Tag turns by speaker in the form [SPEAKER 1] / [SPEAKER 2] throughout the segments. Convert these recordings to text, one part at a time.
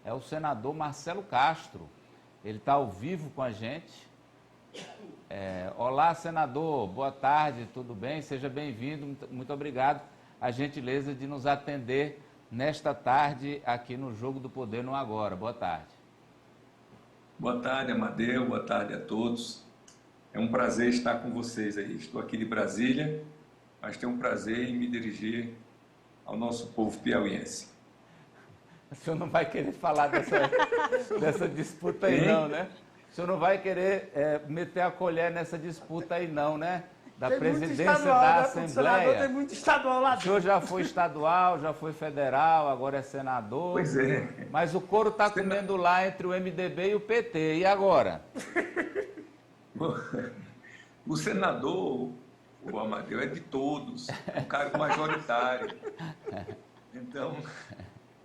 [SPEAKER 1] é o senador Marcelo Castro. Ele está ao vivo com a gente. Olá, senador, boa tarde, tudo bem? Seja bem-vindo, muito obrigado a gentileza de nos atender nesta tarde aqui no Jogo do Poder no Agora. Boa tarde.
[SPEAKER 2] Boa tarde, Amadeu, boa tarde a todos. É um prazer estar com vocês aí. Estou aqui de Brasília, mas tenho um prazer em me dirigir ao nosso povo piauiense.
[SPEAKER 1] O senhor não vai querer falar dessa disputa aí não, né? O senhor não vai querer meter a colher nessa disputa aí não, né? Da
[SPEAKER 3] tem
[SPEAKER 1] presidência
[SPEAKER 3] estadual,
[SPEAKER 1] da
[SPEAKER 3] né?
[SPEAKER 1] Assembleia.
[SPEAKER 3] Tem muito estadual lá.
[SPEAKER 1] O senhor já foi estadual, já foi federal, agora é senador.
[SPEAKER 2] Pois é.
[SPEAKER 1] Mas o couro está comendo lá entre o MDB e o PT. E agora?
[SPEAKER 2] O senador, o Amadeu, é de todos, é um cargo majoritário. Então,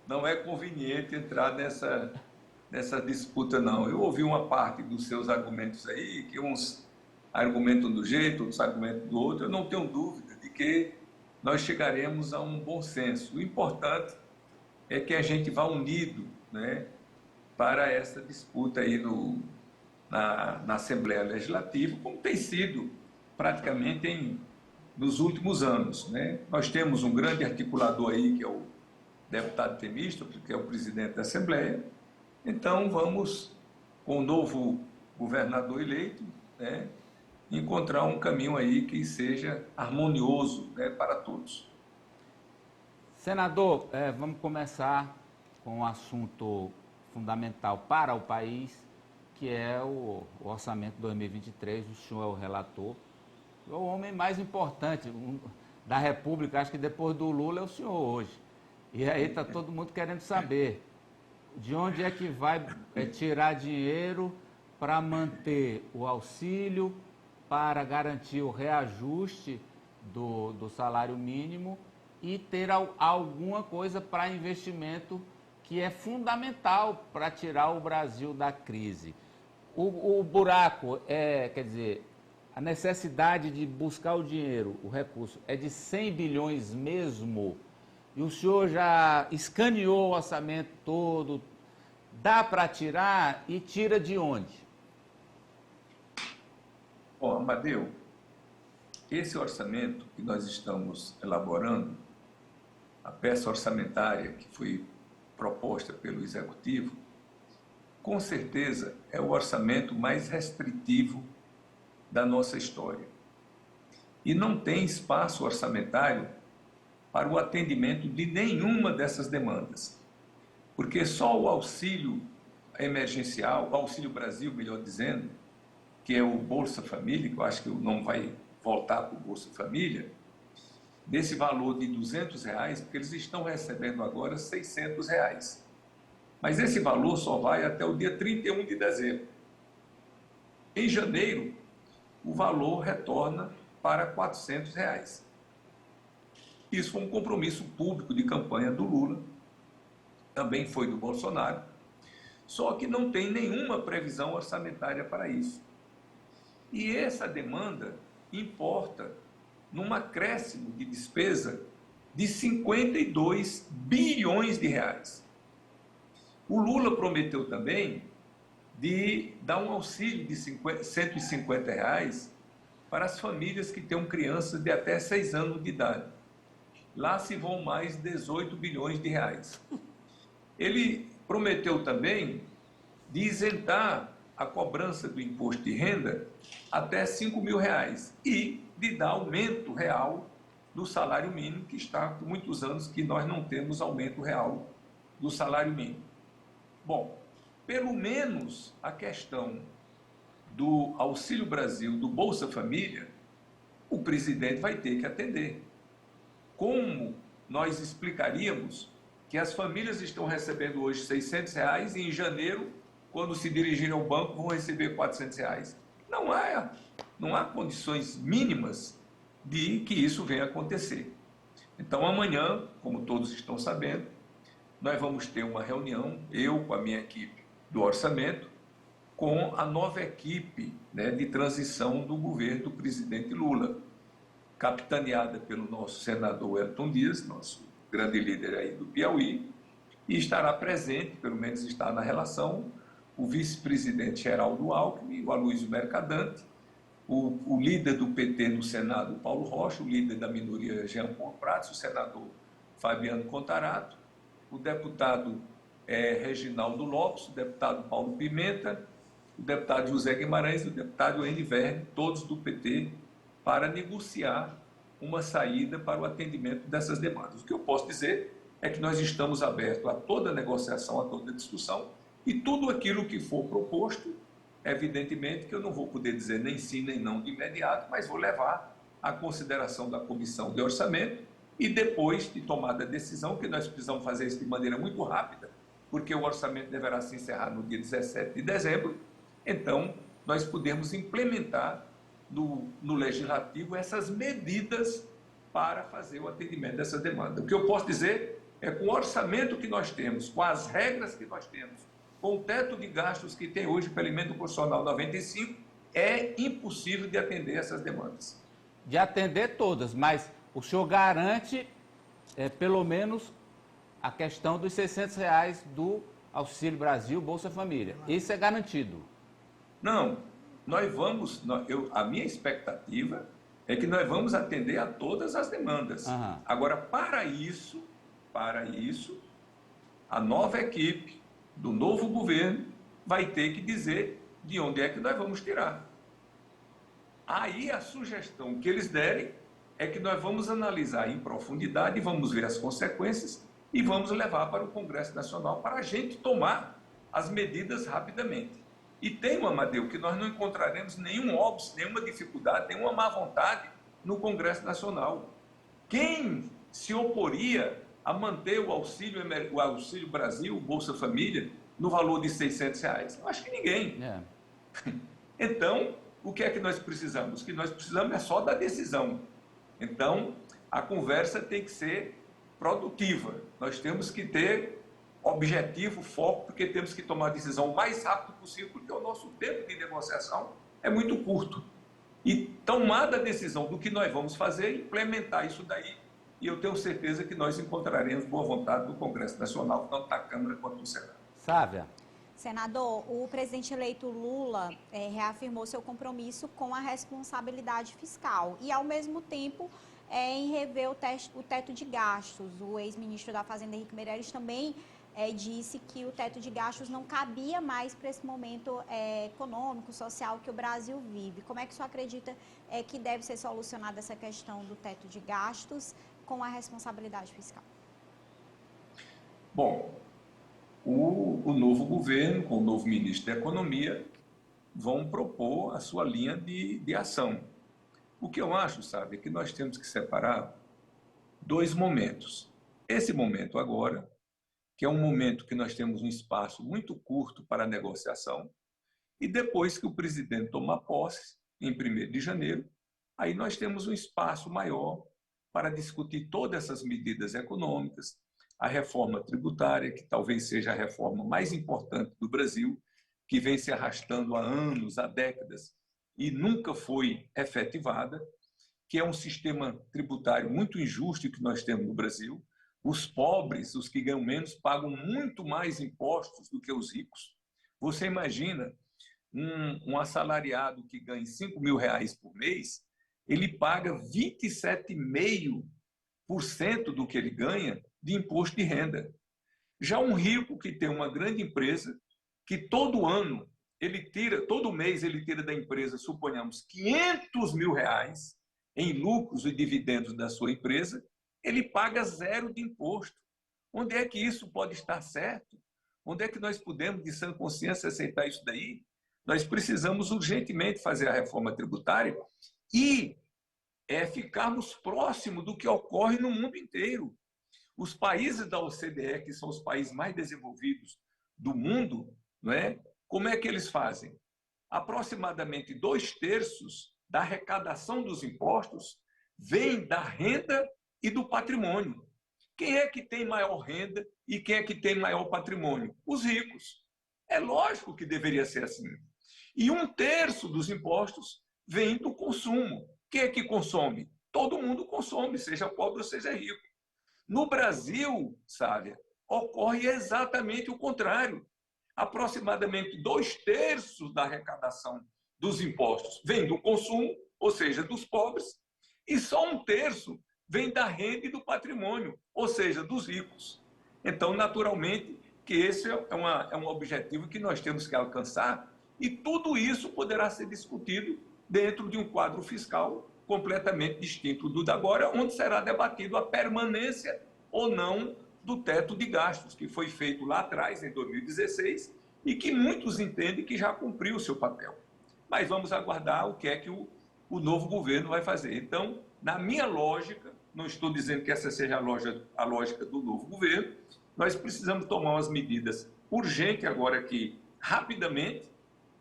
[SPEAKER 2] não é conveniente entrar nessa disputa, não. Eu ouvi uma parte dos seus argumentos aí, que uns argumentam do jeito, outros argumentam do outro. Eu não tenho dúvida de que nós chegaremos a um bom senso. O importante é que a gente vá unido, né, para essa disputa aí na Assembleia Legislativa, como tem sido praticamente nos últimos anos, né? Nós temos um grande articulador aí, que é o deputado Temístocles, que é o presidente da Assembleia. Então, vamos, com o novo governador eleito, né, encontrar um caminho aí que seja harmonioso, né, para todos.
[SPEAKER 1] Senador, vamos começar com um assunto fundamental para o país, que é o orçamento de 2023. O senhor é o relator, é o homem mais importante da República. Acho que depois do Lula é o senhor hoje. E aí está todo mundo querendo saber de onde é que vai tirar dinheiro para manter o auxílio, para garantir o reajuste do salário mínimo e ter alguma coisa para investimento que é fundamental para tirar o Brasil da crise. O buraco quer dizer, a necessidade de buscar o dinheiro, o recurso, é de 100 bilhões mesmo. E o senhor já escaneou o orçamento todo, dá para tirar e tira de onde?
[SPEAKER 2] Bom, Amadeu, esse orçamento que nós estamos elaborando, a peça orçamentária que foi proposta pelo Executivo, com certeza é o orçamento mais restritivo da nossa história. E não tem espaço orçamentário para o atendimento de nenhuma dessas demandas. Porque só o auxílio emergencial, o Auxílio Brasil, melhor dizendo, que é o Bolsa Família, que eu acho que não vai voltar para o Bolsa Família, desse valor de R$200, porque eles estão recebendo agora R$600. Mas esse valor só vai até o dia 31 de dezembro. Em janeiro, o valor retorna para R$400. Isso foi um compromisso público de campanha do Lula, também foi do Bolsonaro, só que não tem nenhuma previsão orçamentária para isso. E essa demanda importa num acréscimo de despesa de 52 bilhões de reais. O Lula prometeu também de dar um auxílio de R$150 para as famílias que tenham crianças de até 6 anos de idade. Lá se vão mais 18 bilhões de reais. Ele prometeu também de isentar a cobrança do imposto de renda até R$5.000 e de dar aumento real do salário mínimo, que está por muitos anos que nós não temos aumento real do salário mínimo. Bom, pelo menos a questão do Auxílio Brasil, do Bolsa Família, o presidente vai ter que atender. Como nós explicaríamos que as famílias estão recebendo hoje R$600 e em janeiro, quando se dirigirem ao banco, vão receber R$400? Não há condições mínimas de que isso venha acontecer. Então, amanhã, como todos estão sabendo, nós vamos ter uma reunião, eu com a minha equipe do orçamento, com a nova equipe, né, de transição do governo do presidente Lula, capitaneada pelo nosso senador Wellington Dias, nosso grande líder aí do Piauí, e estará presente, pelo menos está na relação, o vice-presidente Geraldo Alckmin, o Aloysio Mercadante, o líder do PT no Senado, Paulo Rocha, o líder da minoria, Jean Paul Prats, o senador Fabiano Contarato, o deputado Reginaldo Lopes, o deputado Paulo Pimenta, o deputado José Guimarães e o deputado N. Verne, todos do PT, para negociar uma saída para o atendimento dessas demandas. O que eu posso dizer é que nós estamos abertos a toda negociação, a toda discussão, e tudo aquilo que for proposto, evidentemente que eu não vou poder dizer nem sim nem não de imediato, mas vou levar à consideração da Comissão de Orçamento e depois de tomada a decisão, que nós precisamos fazer isso de maneira muito rápida, porque o orçamento deverá se encerrar no dia 17 de dezembro, então nós podemos implementar no Legislativo essas medidas para fazer o atendimento dessa demanda. O que eu posso dizer é que com o orçamento que nós temos, com as regras que nós temos, com o teto de gastos que tem hoje pela emenda constitucional 95, é impossível de atender essas demandas.
[SPEAKER 1] De atender todas, mas o senhor garante, pelo menos, a questão dos R$600 do Auxílio Brasil, Bolsa Família. Isso é garantido?
[SPEAKER 2] Não, a minha expectativa é que nós vamos atender a todas as demandas.
[SPEAKER 1] Uhum.
[SPEAKER 2] Agora, para isso, a nova equipe do novo governo vai ter que dizer de onde é que nós vamos tirar. Aí a sugestão que eles derem é que nós vamos analisar em profundidade, vamos ver as consequências e vamos levar para o Congresso Nacional para a gente tomar as medidas rapidamente. E tem, Amadeu, que nós não encontraremos nenhum óbice, nenhuma dificuldade, nenhuma má vontade no Congresso Nacional. Quem se oporia a manter o Auxílio Brasil, o Bolsa Família, no valor de R$600? Eu acho que ninguém.
[SPEAKER 1] É.
[SPEAKER 2] Então, o que é que nós precisamos? O que nós precisamos é só da decisão. Então, a conversa tem que ser produtiva. Nós temos que ter objetivo, foco, porque temos que tomar a decisão o mais rápido possível, porque o nosso tempo de negociação é muito curto. E tomada a decisão do que nós vamos fazer, implementar isso daí, e eu tenho certeza que nós encontraremos boa vontade do Congresso Nacional, tanto da Câmara quanto do Senado.
[SPEAKER 1] Sávia.
[SPEAKER 3] Senador, o presidente eleito Lula reafirmou seu compromisso com a responsabilidade fiscal e, ao mesmo tempo, em rever o teto de gastos. O ex-ministro da Fazenda, Henrique Meirelles, também disse que o teto de gastos não cabia mais para esse momento econômico, social que o Brasil vive. Como é que o senhor acredita que deve ser solucionada essa questão do teto de gastos com a responsabilidade fiscal?
[SPEAKER 2] Bom, o novo governo, com o novo ministro da Economia, vão propor a sua linha de ação. O que eu acho, sabe, é que nós temos que separar dois momentos. Esse momento agora, que é um momento que nós temos um espaço muito curto para a negociação, e depois que o presidente toma posse, em 1º de janeiro, aí nós temos um espaço maior para discutir todas essas medidas econômicas, a reforma tributária, que talvez seja a reforma mais importante do Brasil, que vem se arrastando há anos, há décadas, e nunca foi efetivada, que é um sistema tributário muito injusto que nós temos no Brasil. Os pobres, os que ganham menos, pagam muito mais impostos do que os ricos. Você imagina um assalariado que ganha R$5.000 por mês, ele paga 27,5% do que ele ganha de imposto de renda. Já um rico que tem uma grande empresa, que todo mês ele tira da empresa, suponhamos, R$500.000 em lucros e dividendos da sua empresa, ele paga 0 de imposto. Onde é que isso pode estar certo? Onde é que nós podemos, de sã consciência, aceitar isso daí? Nós precisamos urgentemente fazer a reforma tributária e ficarmos próximos do que ocorre no mundo inteiro. Os países da OCDE, que são os países mais desenvolvidos do mundo, não é? Como é que eles fazem? Aproximadamente 2/3 da arrecadação dos impostos vem da renda e do patrimônio. Quem é que tem maior renda e quem é que tem maior patrimônio? Os ricos. É lógico que deveria ser assim. E 1/3 dos impostos vem do consumo. Quem é que consome? Todo mundo consome, seja pobre ou seja rico. No Brasil, Sávia, ocorre exatamente o contrário. Aproximadamente 2/3 da arrecadação dos impostos vem do consumo, ou seja, dos pobres, e só 1/3 vem da renda e do patrimônio, ou seja, dos ricos. Então, naturalmente, que esse é um objetivo que nós temos que alcançar, e tudo isso poderá ser discutido dentro de um quadro fiscal completamente distinto do da agora, onde será debatido a permanência ou não do teto de gastos, que foi feito lá atrás, em 2016, e que muitos entendem que já cumpriu o seu papel. Mas vamos aguardar o que é que o novo governo vai fazer. Então, na minha lógica, não estou dizendo que essa seja a lógica do novo governo, nós precisamos tomar umas medidas urgentes agora aqui, rapidamente,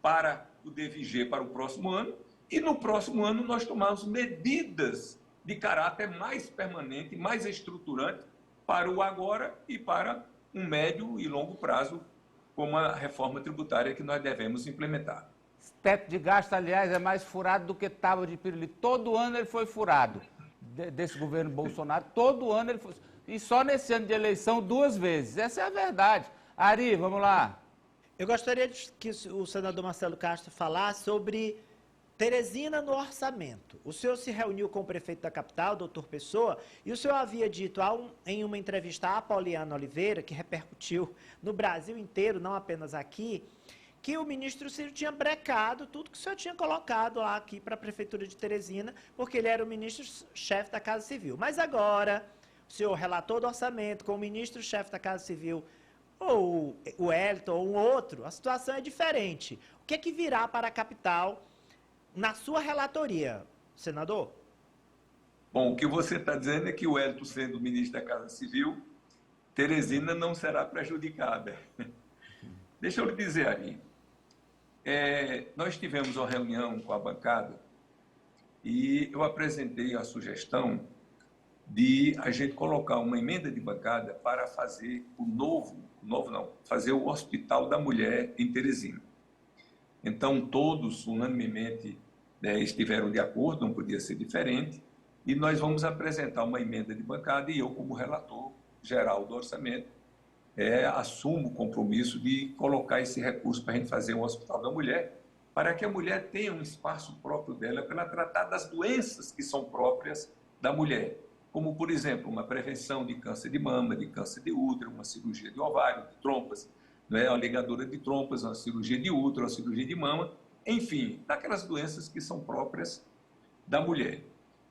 [SPEAKER 2] para o DVG para o próximo ano, e no próximo ano nós tomarmos medidas de caráter mais permanente, mais estruturante para o agora e para um médio e longo prazo, como a reforma tributária que nós devemos implementar.
[SPEAKER 1] Esse teto de gasto, aliás, é mais furado do que tábua de pirulito. Todo ano ele foi furado, desse governo Bolsonaro, todo ano ele foi. E só nesse ano de eleição 2 vezes. Essa é a verdade. Ari, vamos lá.
[SPEAKER 4] Eu gostaria que o senador Marcelo Castro falasse sobre Teresina no orçamento. O senhor se reuniu com o prefeito da capital, doutor Pessoa, e o senhor havia dito em uma entrevista à Poliana Oliveira, que repercutiu no Brasil inteiro, não apenas aqui, que o ministro Ciro tinha brecado tudo que o senhor tinha colocado lá aqui para a prefeitura de Teresina, porque ele era o ministro-chefe da Casa Civil. Mas agora, o senhor relator do orçamento com o ministro-chefe da Casa Civil, ou o Wellington, ou um outro, a situação é diferente. O que é que virá para a capital na sua relatoria, senador?
[SPEAKER 2] Bom, o que você está dizendo é que o Wellington, sendo ministro da Casa Civil, Teresina não será prejudicada. Deixa eu lhe dizer aí, nós tivemos uma reunião com a bancada e eu apresentei a sugestão de a gente colocar uma emenda de bancada para fazer fazer o Hospital da Mulher em Teresina. Então, todos, unanimemente, estiveram de acordo, não podia ser diferente, e nós vamos apresentar uma emenda de bancada e eu, como relator geral do orçamento, assumo o compromisso de colocar esse recurso para a gente fazer um Hospital da Mulher, para que a mulher tenha um espaço próprio dela para ela tratar das doenças que são próprias da mulher, como, por exemplo, uma prevenção de câncer de mama, de câncer de útero, uma cirurgia de ovário, de trompas, uma ligadura de trompas, uma cirurgia de útero, uma cirurgia de mama, enfim, daquelas doenças que são próprias da mulher.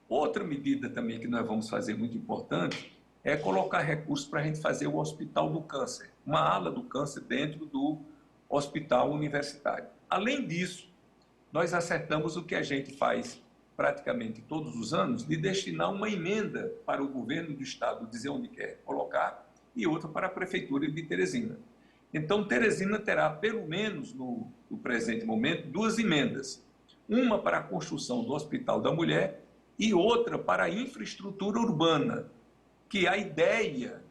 [SPEAKER 2] Outra medida também que nós vamos fazer muito importante é colocar recursos para a gente fazer o Hospital do Câncer, uma ala do câncer dentro do hospital universitário. Além disso, nós acertamos o que a gente faz praticamente todos os anos, de destinar uma emenda para o governo do estado dizer onde quer colocar e outra para a prefeitura de Teresina. Então, Teresina terá, pelo menos no presente momento, 2 emendas. Uma para a construção do Hospital da Mulher e outra para a infraestrutura urbana, que a ideia,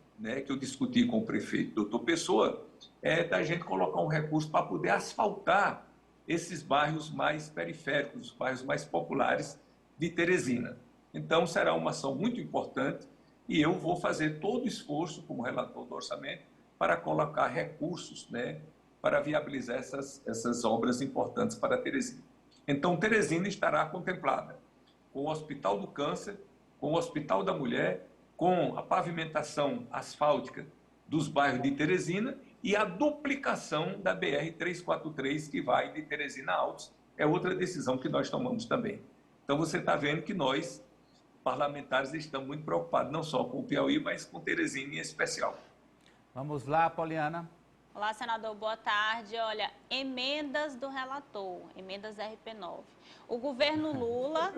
[SPEAKER 2] que eu discuti com o prefeito, doutor Pessoa, é da gente colocar um recurso para poder asfaltar esses bairros mais periféricos, os bairros mais populares de Teresina. Então, será uma ação muito importante e eu vou fazer todo o esforço, como relator do orçamento, para colocar recursos, para viabilizar essas obras importantes para Teresina. Então, Teresina estará contemplada com o Hospital do Câncer, com o Hospital da Mulher, com a pavimentação asfáltica dos bairros de Teresina e a duplicação da BR-343, que vai de Teresina a Altos. É outra decisão que nós tomamos também. Então, você está vendo que nós, parlamentares, estamos muito preocupados, não só com o Piauí, mas com Teresina em especial.
[SPEAKER 1] Vamos lá, Poliana.
[SPEAKER 5] Olá, senador, boa tarde. Olha, emendas do relator, emendas RP9. O governo Lula,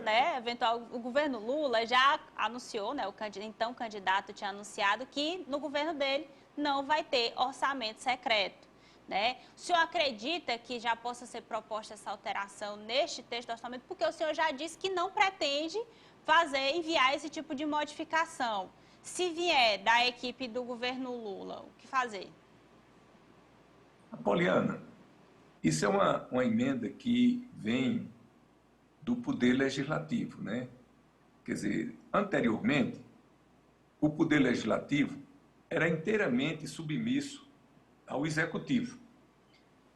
[SPEAKER 5] o governo Lula já anunciou, o então candidato tinha anunciado que no governo dele não vai ter orçamento secreto. O senhor acredita que já possa ser proposta essa alteração neste texto do orçamento? Porque o senhor já disse que não pretende enviar esse tipo de modificação. Se vier da equipe do governo Lula, o que fazer?
[SPEAKER 2] Poliana, isso é uma emenda que vem do Poder Legislativo, Quer dizer, anteriormente, o Poder Legislativo era inteiramente submisso ao Executivo.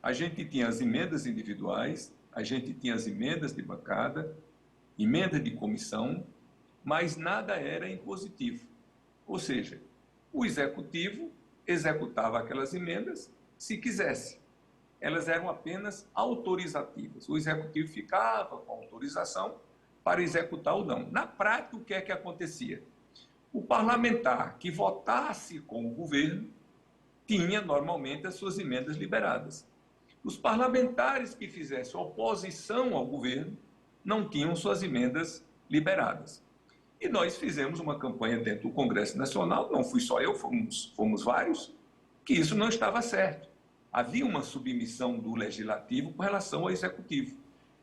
[SPEAKER 2] A gente tinha as emendas individuais, a gente tinha as emendas de bancada, emenda de comissão, mas nada era impositivo. Ou seja, o Executivo executava aquelas emendas se quisesse. Elas eram apenas autorizativas. O Executivo ficava com autorização para executar ou não. Na prática, o que é que acontecia? O parlamentar que votasse com o governo tinha, normalmente, as suas emendas liberadas. Os parlamentares que fizessem oposição ao governo não tinham suas emendas liberadas. E nós fizemos uma campanha dentro do Congresso Nacional, não fui só eu, fomos vários, que isso não estava certo. Havia uma submissão do Legislativo com relação ao Executivo.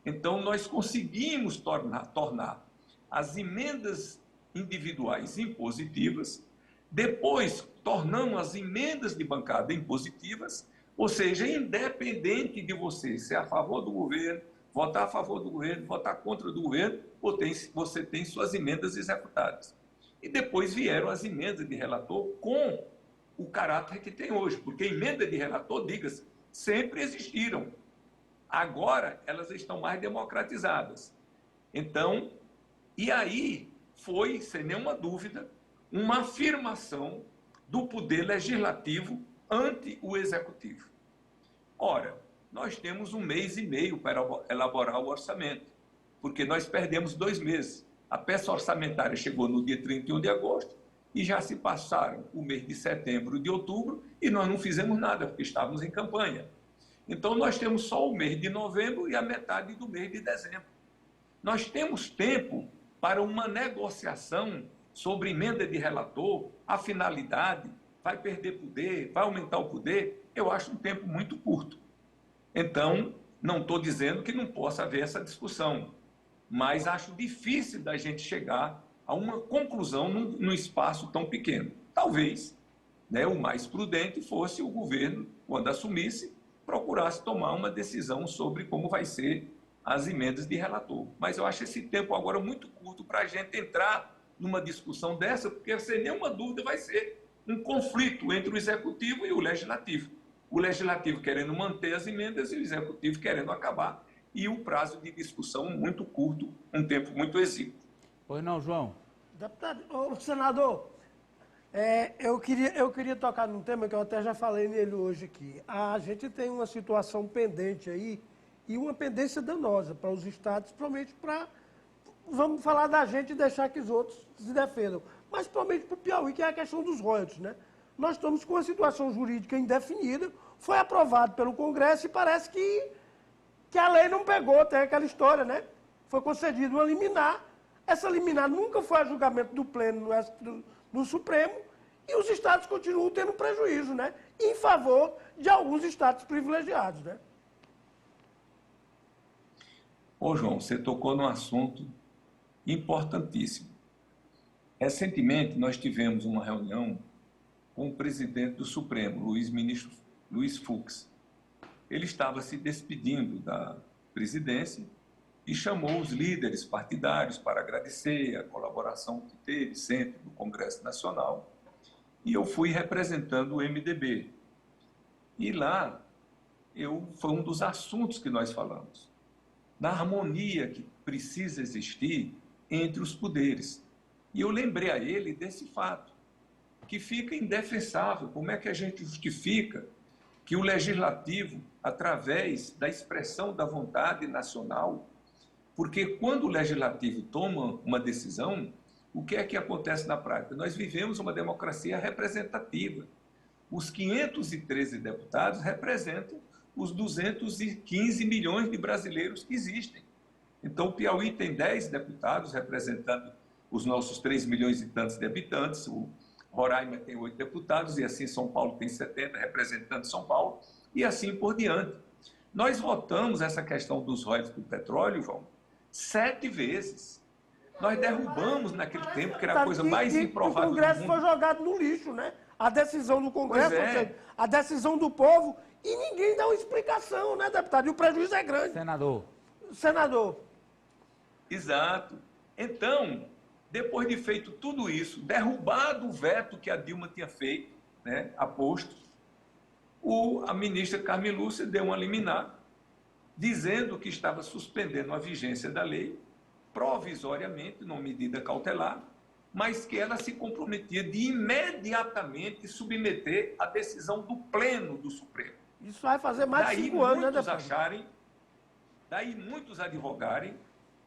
[SPEAKER 2] Então, nós conseguimos tornar as emendas individuais impositivas, depois tornamos as emendas de bancada impositivas, ou seja, independente de você ser a favor do governo, votar a favor do governo, votar contra do governo, você tem suas emendas executadas. E depois vieram as emendas de relator com o caráter que tem hoje, porque emenda de relator, diga-se, sempre existiram. Agora, elas estão mais democratizadas. Então, e aí foi, sem nenhuma dúvida, uma afirmação do poder legislativo ante o executivo. Ora, nós temos 1 mês e meio para elaborar o orçamento, porque nós perdemos 2 meses. A peça orçamentária chegou no dia 31 de agosto e já se passaram o mês de setembro e de outubro e nós não fizemos nada, porque estávamos em campanha. Então, nós temos só o mês de novembro e a metade do mês de dezembro. Nós temos tempo para uma negociação sobre emenda de relator, a finalidade, vai perder poder, vai aumentar o poder. Eu acho um tempo muito curto. Então, não estou dizendo que não possa haver essa discussão, mas acho difícil da gente chegar a uma conclusão num espaço tão pequeno. Talvez, né, o mais prudente fosse o governo, quando assumisse, procurasse tomar uma decisão sobre como vai ser as emendas de relator. Mas eu acho esse tempo agora muito curto para a gente entrar numa discussão dessa, porque sem nenhuma dúvida vai ser um conflito entre o Executivo e o Legislativo. O Legislativo querendo manter as emendas e o Executivo querendo acabar. E o prazo de discussão muito curto, um tempo muito exíguo.
[SPEAKER 1] Pois não, João?
[SPEAKER 6] Deputado, senador, eu queria tocar num tema que eu até já falei nele hoje aqui. A gente tem uma situação pendente aí, e uma pendência danosa para os estados, principalmente para... Vamos falar da gente e deixar que os outros se defendam. Mas principalmente para o Piauí, que é a questão dos royalties, né? Nós estamos com uma situação jurídica indefinida, foi aprovado pelo Congresso e parece que a lei não pegou, tem aquela história, né? Foi concedido uma liminar, essa liminar nunca foi a julgamento do Pleno no Supremo, e os estados continuam tendo prejuízo, né? Em favor de alguns estados privilegiados, né?
[SPEAKER 2] Ô, João, você tocou num assunto importantíssimo. Recentemente, nós tivemos uma reunião com o presidente do Supremo, ministro Luiz Fux. Ele estava se despedindo da presidência e chamou os líderes partidários para agradecer a colaboração que teve sempre no Congresso Nacional. E eu fui representando o MDB. E lá, foi um dos assuntos que nós falamos, da harmonia que precisa existir entre os poderes. E eu lembrei a ele desse fato, que fica indefensável. Como é que a gente justifica que o Legislativo, através da expressão da vontade nacional, porque quando o Legislativo toma uma decisão, o que é que acontece na prática? Nós vivemos uma democracia representativa. Os 513 deputados representam os 215 milhões de brasileiros que existem. Então, o Piauí tem 10 deputados representando os nossos 3 milhões e tantos de habitantes, o Roraima tem 8 deputados, e assim São Paulo tem 70, representando São Paulo, e assim por diante. Nós votamos essa questão dos royalties do petróleo, João, 7 vezes. Nós derrubamos naquele tempo, que era a coisa mais improvável do mundo.
[SPEAKER 6] O Congresso foi jogado no lixo, né? A decisão do Congresso, ou seja, a decisão do povo, e ninguém dá uma explicação, né, deputado? E o prejuízo é grande. Senador.
[SPEAKER 2] Exato. Então, depois de feito tudo isso, derrubado o veto que a Dilma tinha feito, né, aposto, a ministra Carmen Lúcia deu uma liminar dizendo que estava suspendendo a vigência da lei provisoriamente, numa medida cautelar, mas que ela se comprometia de imediatamente submeter a decisão do Pleno do Supremo.
[SPEAKER 6] Isso vai fazer mais de 5 anos, né, deputado?
[SPEAKER 2] Daí muitos advogarem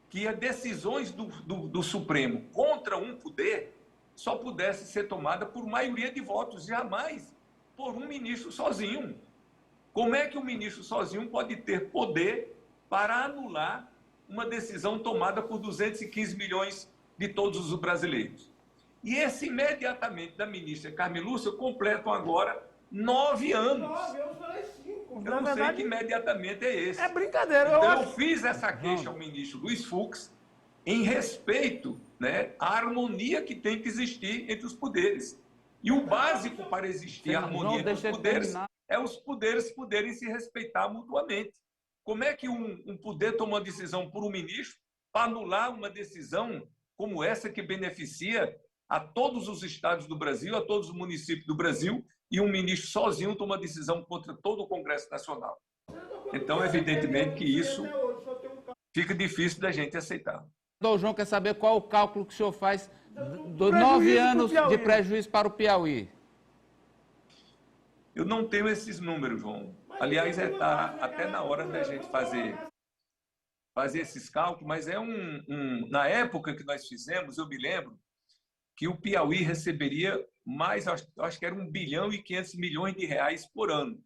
[SPEAKER 2] que as decisões do Supremo contra um poder só pudesse ser tomada por maioria de votos, jamais por um ministro sozinho. Como é que um ministro sozinho pode ter poder para anular uma decisão tomada por 215 milhões de todos os brasileiros? E esse imediatamente da ministra Carmen Lúcia completam agora 9 anos.
[SPEAKER 6] 9, eu falei 5.
[SPEAKER 2] Eu não sei que imediatamente é esse.
[SPEAKER 6] É brincadeira.
[SPEAKER 2] Então, eu fiz essa queixa ao ministro Luiz Fux em respeito, né, à harmonia que tem que existir entre os poderes. E o básico para existir a harmonia entre os poderes é os poderes poderem se respeitar mutuamente. Como é que um poder toma uma decisão por um ministro para anular uma decisão como essa que beneficia a todos os estados do Brasil, a todos os municípios do Brasil, e um ministro sozinho toma decisão contra todo o Congresso Nacional? Então, evidentemente que isso fica difícil da gente aceitar.
[SPEAKER 1] O João quer saber qual o cálculo que o senhor faz dos 9 anos de prejuízo para o Piauí.
[SPEAKER 2] Eu não tenho esses números, João. Aliás, está até na hora da gente fazer esses cálculos, mas na época que nós fizemos, eu me lembro que o Piauí receberia mais, acho que era 1 bilhão e 500 milhões de reais por ano.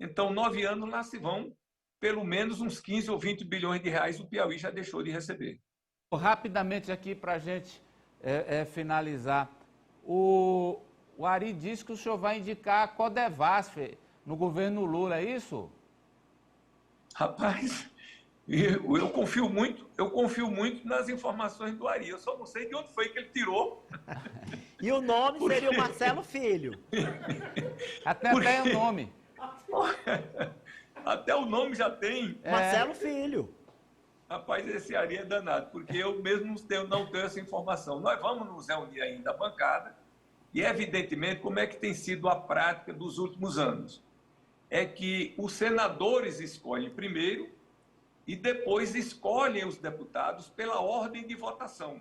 [SPEAKER 2] Então, 9 anos lá se vão, pelo menos uns 15 ou 20 bilhões de reais o Piauí já deixou de receber.
[SPEAKER 1] Rapidamente aqui para a gente finalizar. O Ari disse que o senhor vai indicar a Codevasf no governo Lula, é isso?
[SPEAKER 2] Rapaz, eu confio muito nas informações do Ari. Eu só não sei de onde foi que ele tirou.
[SPEAKER 4] E o nome seria o Marcelo Filho.
[SPEAKER 1] Até o nome.
[SPEAKER 2] Até o nome já tem.
[SPEAKER 4] Marcelo Filho.
[SPEAKER 2] Rapaz, esse Ari é danado, porque eu mesmo não tenho essa informação. Nós vamos nos reunir ainda a bancada e, evidentemente, como é que tem sido a prática dos últimos anos? É que os senadores escolhem primeiro e depois escolhem os deputados pela ordem de votação.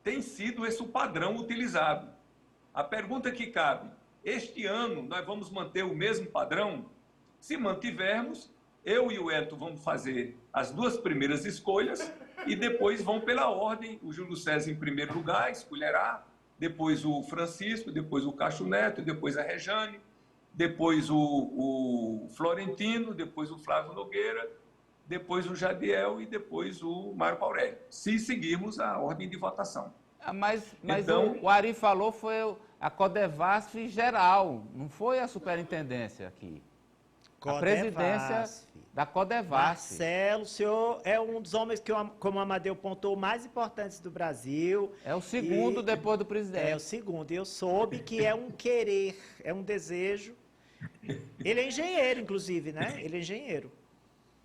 [SPEAKER 2] Tem sido esse o padrão utilizado. A pergunta que cabe: este ano nós vamos manter o mesmo padrão? Se mantivermos, eu e o Elton vamos fazer as 2 primeiras escolhas e depois vão pela ordem. O Júlio César em primeiro lugar escolherá, depois o Francisco, depois o Cacho Neto, depois a Rejane, depois o Florentino, depois o Flávio Nogueira, depois o Jadiel e depois o Marco Aurélio, se seguirmos a ordem de votação.
[SPEAKER 1] Mas
[SPEAKER 2] então,
[SPEAKER 1] o Ari falou foi a Codevasf geral, não foi a superintendência aqui. A presidência da Codevasf.
[SPEAKER 4] Marcelo, o senhor é um dos homens que, como o Amadeu pontuou, mais importantes do Brasil.
[SPEAKER 1] É o segundo depois do presidente.
[SPEAKER 4] É o segundo. Eu soube que é um querer, é um desejo. Ele é engenheiro, inclusive, né? Ele é engenheiro.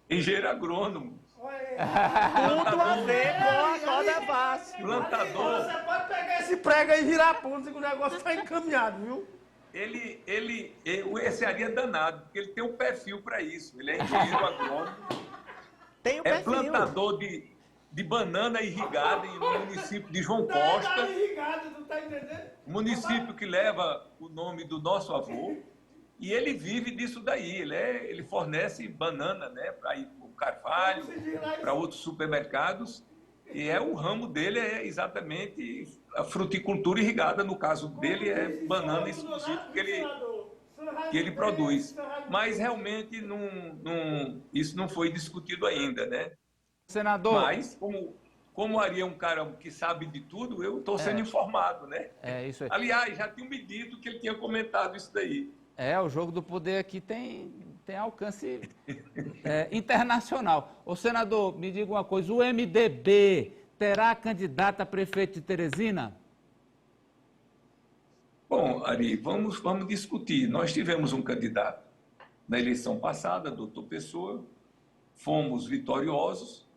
[SPEAKER 2] Engenheiro agrônomo.
[SPEAKER 4] Tudo a ver com a Codevasf.
[SPEAKER 2] Plantador.
[SPEAKER 6] Você pode pegar esse prego aí e virar a ponta, que o negócio está encaminhado, viu?
[SPEAKER 2] Esse Ari é danado, porque ele tem um perfil para isso. Ele é engenheiro agrônomo.
[SPEAKER 4] Tem um perfil.
[SPEAKER 2] É plantador de banana irrigada no município de João Costa.
[SPEAKER 6] Irrigado, tu tá entendendo?
[SPEAKER 2] Município que leva o nome do nosso avô. E ele vive disso daí. Ele fornece banana, né, para ir para o Carvalho, para outros supermercados. E o ramo dele é exatamente a fruticultura irrigada. No caso dele, é banana exclusiva que ele produz. Mas realmente isso não foi discutido ainda, né?
[SPEAKER 1] Senador.
[SPEAKER 2] Mas, como o Ari é um cara que sabe de tudo, eu estou sendo informado, né?
[SPEAKER 1] É isso aí.
[SPEAKER 2] Aliás, já tinha me dito que ele tinha comentado isso daí.
[SPEAKER 1] O jogo do poder aqui tem alcance internacional. Ô, senador, me diga uma coisa, o MDB terá candidata a prefeito de Teresina?
[SPEAKER 2] Bom, Ari, vamos discutir. Nós tivemos um candidato na eleição passada, doutor Pessoa, fomos vitoriosos,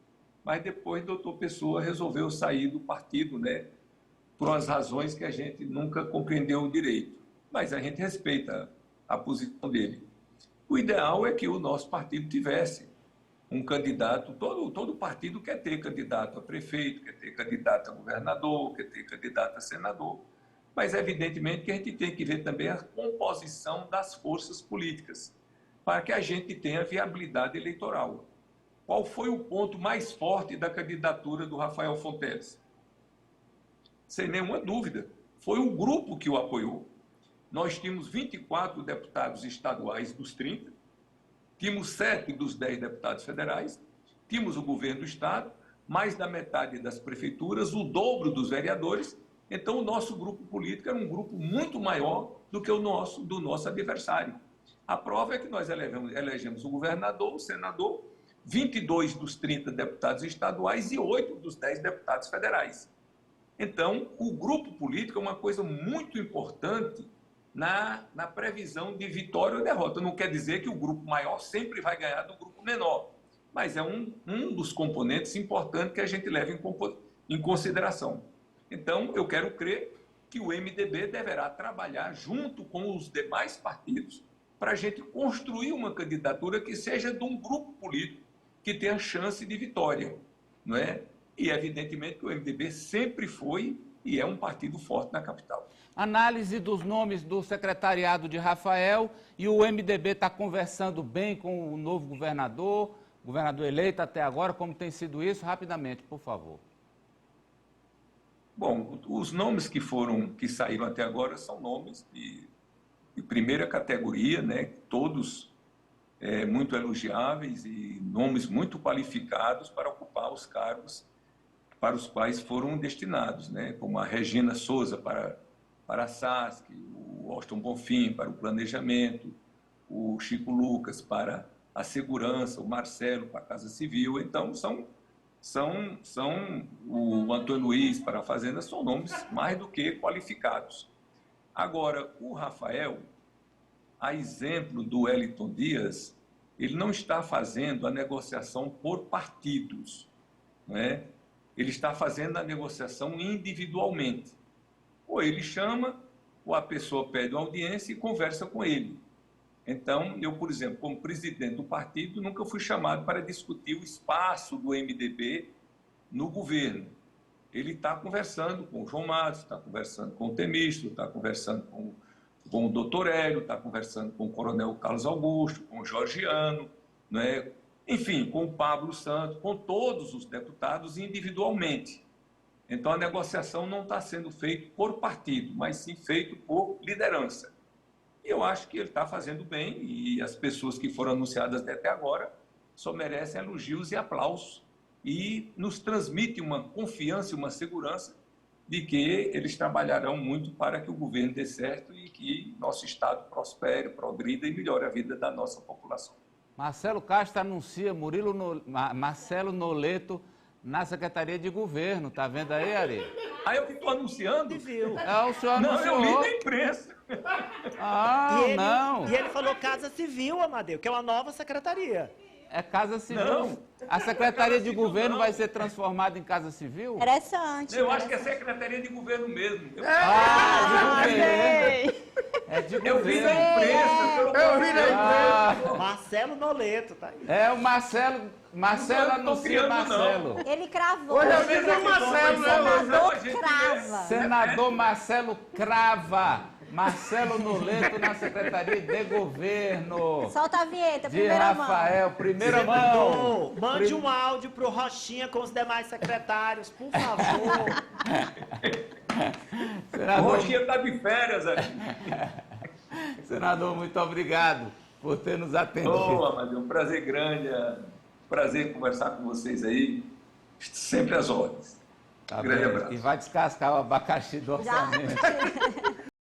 [SPEAKER 2] mas depois doutor Pessoa resolveu sair do partido, né, por umas razões que a gente nunca compreendeu direito. mas a gente respeita a posição dele. O ideal é que o nosso partido tivesse um candidato, todo partido quer ter candidato a prefeito, quer ter candidato a governador, quer ter candidato a senador, mas evidentemente que a gente tem que ver também a composição das forças políticas, para que a gente tenha viabilidade eleitoral. Qual foi o ponto mais forte da candidatura do Rafael Fonteles? Sem nenhuma dúvida, foi o grupo que o apoiou. Nós tínhamos 24 deputados estaduais dos 30, tínhamos 7 dos 10 deputados federais, tínhamos o governo do estado, mais da metade das prefeituras, o dobro dos vereadores. Então, o nosso grupo político era um grupo muito maior do que o do nosso adversário. A prova é que nós elegemos o governador, o senador, 22 dos 30 deputados estaduais e 8 dos 10 deputados federais. Então, o grupo político é uma coisa muito importante na previsão de vitória ou derrota. Não quer dizer que o grupo maior sempre vai ganhar do grupo menor, mas é um dos componentes importantes que a gente leva em consideração. Então, eu quero crer que o MDB deverá trabalhar junto com os demais partidos para a gente construir uma candidatura que seja de um grupo político que tenha chance de vitória, não é? E, evidentemente, que o MDB sempre foi e é um partido forte na capital.
[SPEAKER 1] Análise dos nomes do secretariado de Rafael, e o MDB está conversando bem com o novo governador eleito até agora. Como tem sido isso? Rapidamente, por favor.
[SPEAKER 2] Bom, os nomes que saíram até agora são nomes de primeira categoria, né? Todos muito elogiáveis e nomes muito qualificados para ocupar os cargos para os quais foram destinados, né? Como a Regina Souza para a SASC, o Austin Bonfim para o planejamento, o Chico Lucas para a segurança, o Marcelo para a Casa Civil. Então, o Antônio Luiz para a Fazenda, são nomes mais do que qualificados. Agora, o Rafael, a exemplo do Wellington Dias, ele não está fazendo a negociação por partidos, né? Ele está fazendo a negociação individualmente. Ou ele chama, ou a pessoa pede uma audiência e conversa com ele. Então, eu, por exemplo, como presidente do partido, nunca fui chamado para discutir o espaço do MDB no governo. Ele está conversando com o João Matos, está conversando com o Temístio, está conversando com o doutor Hélio, está conversando com o coronel Carlos Augusto, com o Georgiano, né? Enfim, com o Pablo Santos, com todos os deputados individualmente. Então, a negociação não está sendo feita por partido, mas sim feita por liderança. E eu acho que ele está fazendo bem, e as pessoas que foram anunciadas até agora só merecem elogios e aplausos, e nos transmite uma confiança e uma segurança de que eles trabalharão muito para que o governo dê certo e que nosso Estado prospere, progrida e melhore a vida da nossa população.
[SPEAKER 1] Marcelo Castro anuncia Marcelo Noleto na Secretaria de Governo. Tá vendo aí, Ari?
[SPEAKER 2] Ah, eu que estou anunciando?
[SPEAKER 4] Viu?
[SPEAKER 1] O senhor anunciou.
[SPEAKER 2] Não, eu li na imprensa.
[SPEAKER 1] Não.
[SPEAKER 4] E ele falou Casa Civil, Amadeu, que é uma nova secretaria.
[SPEAKER 1] É Casa Civil.
[SPEAKER 2] Não.
[SPEAKER 1] A Secretaria de
[SPEAKER 2] Civil,
[SPEAKER 1] Governo
[SPEAKER 2] não.
[SPEAKER 1] vai ser transformada em Casa Civil?
[SPEAKER 3] Interessante.
[SPEAKER 2] Eu acho que é Secretaria de Governo mesmo.
[SPEAKER 1] De governo. É de
[SPEAKER 2] Eu vi na
[SPEAKER 1] governo.
[SPEAKER 2] imprensa.
[SPEAKER 6] Eu vi na imprensa.
[SPEAKER 4] Marcelo Noleto, tá aí.
[SPEAKER 1] É o Marcelo
[SPEAKER 2] Não tô
[SPEAKER 1] anuncia
[SPEAKER 2] criando,
[SPEAKER 1] Marcelo.
[SPEAKER 3] Ele cravou.
[SPEAKER 6] Olha, eu vi no Marcelo, né?
[SPEAKER 3] Senador crava.
[SPEAKER 1] Senador Marcelo crava. Marcelo Noleto na Secretaria de Governo.
[SPEAKER 3] Solta a vinheta,
[SPEAKER 1] De
[SPEAKER 3] primeira mão.
[SPEAKER 1] Rafael, primeira mão.
[SPEAKER 4] Mande um áudio pro Rochinha com os demais secretários, por favor.
[SPEAKER 2] O
[SPEAKER 1] Senador,
[SPEAKER 2] Rochinha está de férias aqui.
[SPEAKER 1] senador, muito obrigado por ter nos atendido.
[SPEAKER 2] Ô, Amadeu, um prazer grande. Prazer conversar com vocês aí. Sempre às ordens.
[SPEAKER 1] Tá
[SPEAKER 2] Grande
[SPEAKER 1] bem?
[SPEAKER 2] abraço.
[SPEAKER 1] E vai descascar o abacaxi do
[SPEAKER 3] Já.
[SPEAKER 1] orçamento.